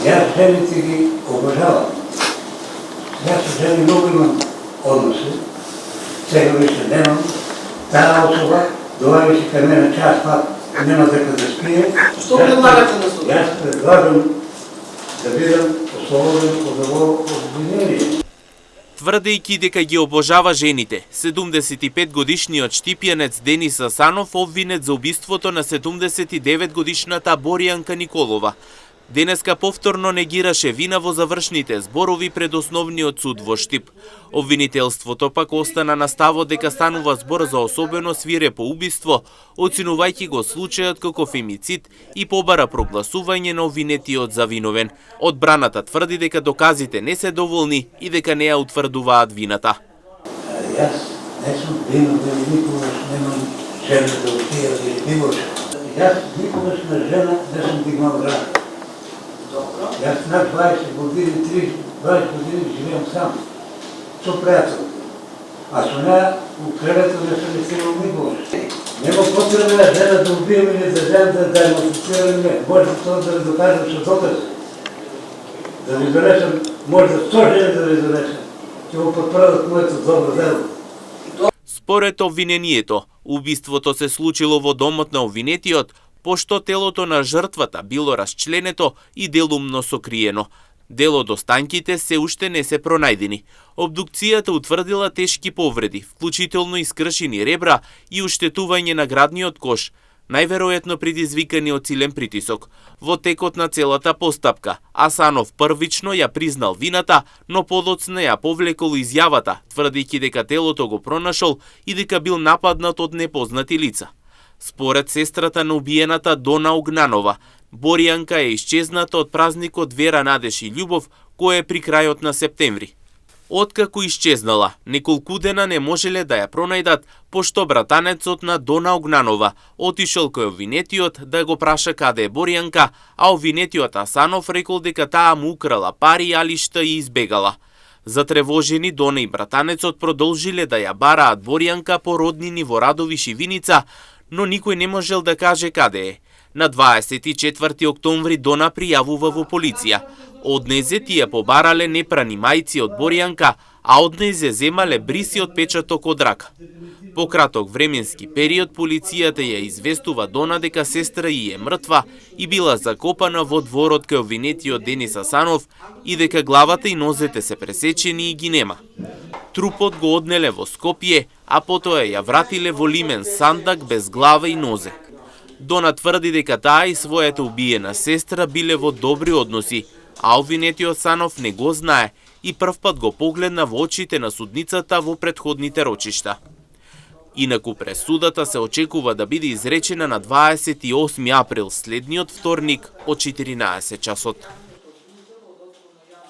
Јас жените ги обожавам. Јас со жени многу имам односи, сега више немам. Таа особа доаѓаше кај мене час пат, нема дека да спие. Што предлагате на судот? Јас предлагам да бидам ослободен од ово обвинение. Тврдејќи дека ги обожава жените, 75-годишниот штипјанец Денис Асанов обвинет за убиството на 79-годишната Боријанка Николова. Денеска повторно негираше вина во завршните зборови пред Основниот суд во Штип. Обвинителството пак остана на ставот дека станува збор за особено свирепо убиство, оценувајќи го случајот како фемицид и побара прогласување на обвинетиот за виновен. Одбраната тврди дека доказите не се доволни и дека не ја утврдуваат вината. Јас не сум виновен и никогаш немам жена да утија или било што. Јас никогаш на жена не сум дигнал рак. Јас на 20 години живеам сам, со пријател. А со неја у кревето не сум истирал никогаш. Нема потреба жена да убием или за жена да ја мотицирам не. Може тоа да ви докажам со докази. Да ви донесам, може 100 жени да ви донесам. Ќе го потврдат моето добро дело. Според обвинението, убиството се случило во домот на обвинетиот, пошто телото на жртвата било расчленето и делумно сокриено. Дел од останките се уште не се пронајдени. Обдукцијата утврдила тешки повреди, вклучително искршени ребра и уштетување на градниот кош, најверојатно предизвикани од силен притисок. Во текот на целата постапка, Асанов првично ја признал вината, но подоцна ја повлекол изјавата, тврдејќи дека телото го пронашол и дека бил нападнат од непознати лица. Според сестрата на убиената Дона Огнанова, Боријанка е исчезната од празникот Вера, Надеж и Љубов, кој е при крајот на септември. Откако исчезнала, неколку дена не можеле да ја пронајдат, пошто братанецот на Дона Огнанова отишол кај обвинетиот да го праша каде е Боријанка, а обвинетиот Асанов рекол дека таа му украла пари, алишта и избегала. Затревожени, Дона и братанецот продолжиле да ја бараат Боријанка по роднини во Радовиш и Виница, но никој не можел да каже каде е. На 24 октомври Дона пријавува во полиција. Од незе тие побарале непрани мајци од Боријанка, а од незе земале бриси од печаток од рака. По краток временски период полицијата ја известува Дона дека сестра ѝ е мртва и била закопана во дворот кај обвинетиот Денис Асанов и дека главата и нозете се пресечени и ги нема. Трупот го однеле во Скопје, а потоа ја вратиле во лимен сандак без глава и нозе. Дона тврди дека таа и својата убиена сестра биле во добри односи, а обвинетиот Асанов не го знае и првпат го погледна во очите на судницата во претходните рочишта. Инаку пресудата се очекува да биде изречена на 28 април, следниот вторник од 14 часот.